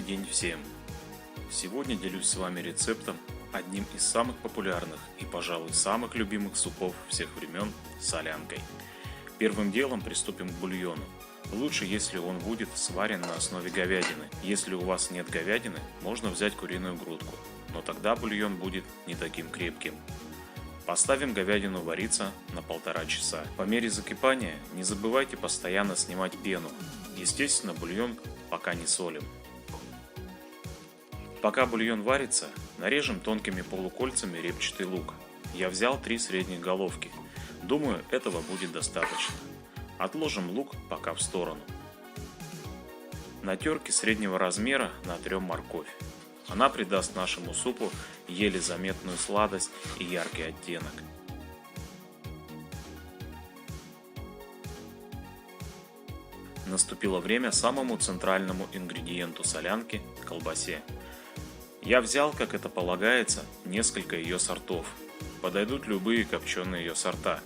день всем! Сегодня делюсь с вами рецептом, одним из самых популярных и, пожалуй, самых любимых супов всех времен – солянкой. Первым делом приступим к бульону. Лучше, если он будет сварен на основе говядины. Если у вас нет говядины, можно взять куриную грудку, но тогда бульон будет не таким крепким. Поставим говядину вариться на 1,5 часа. По мере закипания не забывайте постоянно снимать пену. Естественно, бульон пока не солим. Пока бульон варится, нарежем тонкими полукольцами репчатый лук. Я взял 3 средних головки. Думаю, этого будет достаточно. Отложим лук пока в сторону. На терке среднего размера натрем морковь. Она придаст нашему супу еле заметную сладость и яркий оттенок. Наступило время самому центральному ингредиенту солянки – колбасе. Я взял, как это полагается, несколько ее сортов. Подойдут любые копченые ее сорта.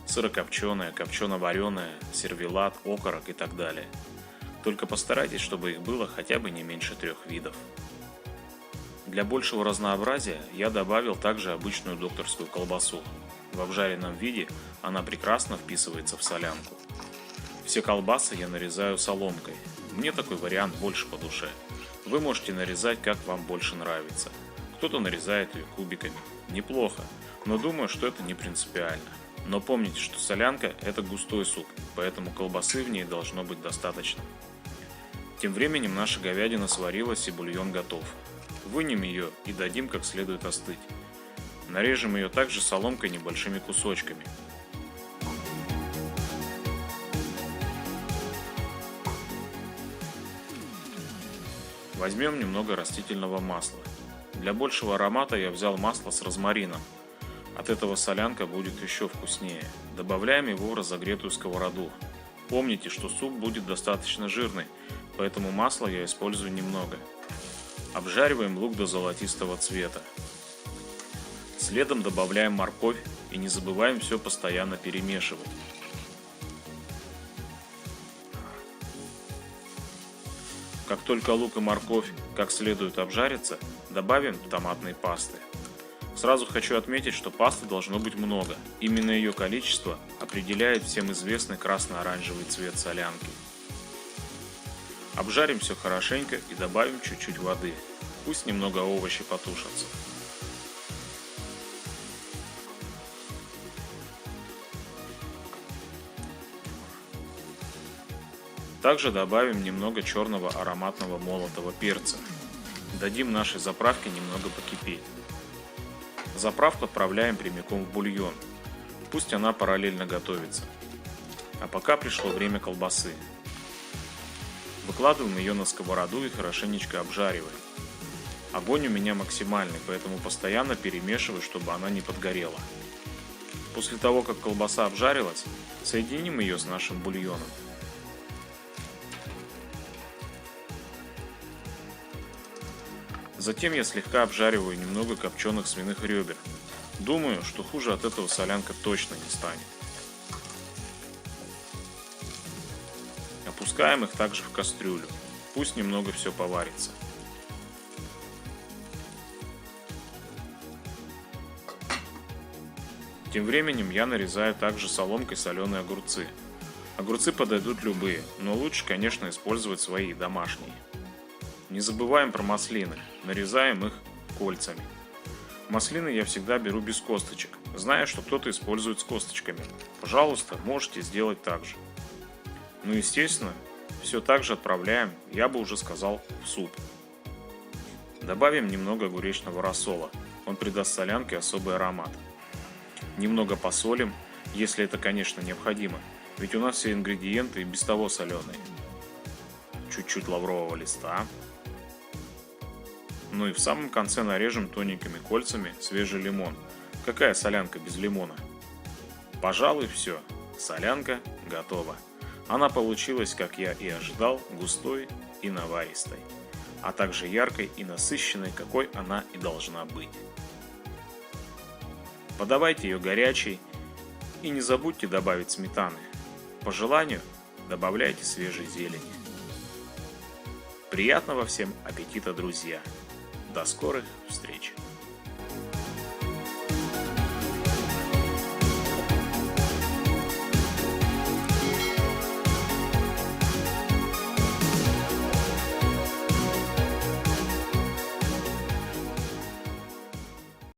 Сырокопченая, копчено-вареная, сервелат, окорок и так далее. Только постарайтесь, чтобы их было хотя бы не меньше 3 видов. Для большего разнообразия я добавил также обычную докторскую колбасу. В обжаренном виде она прекрасно вписывается в солянку. Все колбасы я нарезаю соломкой. Мне такой вариант больше по душе. Вы можете нарезать, как вам больше нравится. Кто-то нарезает ее кубиками. Неплохо, но думаю, что это не принципиально. Но помните, что солянка – это густой суп, поэтому колбасы в ней должно быть достаточно. Тем временем наша говядина сварилась и бульон готов. Вынем ее и дадим как следует остыть. Нарежем ее также соломкой небольшими кусочками. Возьмем немного растительного масла. Для большего аромата я взял масло с розмарином. От этого солянка будет еще вкуснее. Добавляем его в разогретую сковороду. Помните, что суп будет достаточно жирный, поэтому масла я использую немного. Обжариваем лук до золотистого цвета. Следом добавляем морковь и не забываем все постоянно перемешивать. Как только лук и морковь как следует обжарятся, добавим томатной пасты. Сразу хочу отметить, что пасты должно быть много. Именно ее количество определяет всем известный красно-оранжевый цвет солянки. Обжарим все хорошенько и добавим чуть-чуть воды. Пусть немного овощи потушатся. Также добавим немного черного ароматного молотого перца. Дадим нашей заправке немного покипеть. Заправку отправляем прямиком в бульон. Пусть она параллельно готовится. А пока пришло время колбасы. Выкладываем ее на сковороду и хорошенечко обжариваем. Огонь у меня максимальный, поэтому постоянно перемешиваю, чтобы она не подгорела. После того, как колбаса обжарилась, соединим ее с нашим бульоном. Затем я слегка обжариваю немного копченых свиных ребер. Думаю, что хуже от этого солянка точно не станет. Опускаем их также в кастрюлю. Пусть немного все поварится. Тем временем я нарезаю также соломкой соленые огурцы. Огурцы подойдут любые, но лучше, конечно, использовать свои домашние. Не забываем про маслины, нарезаем их кольцами. Маслины я всегда беру без косточек, зная, что кто-то использует с косточками. Пожалуйста, можете сделать так же. Ну, естественно, все так же отправляем, я бы уже сказал, в суп. Добавим немного огуречного рассола, он придаст солянке особый аромат. Немного посолим, если это, конечно, необходимо, ведь у нас все ингредиенты и без того соленые. Чуть-чуть лаврового листа. Ну и в самом конце нарежем тоненькими кольцами свежий лимон. Какая солянка без лимона? Пожалуй, все. Солянка готова. Она получилась, как я и ожидал, густой и наваристой, а также яркой и насыщенной, какой она и должна быть. Подавайте ее горячей и не забудьте добавить сметаны. По желанию добавляйте свежей зелени. Приятного всем аппетита, друзья! До скорых встреч!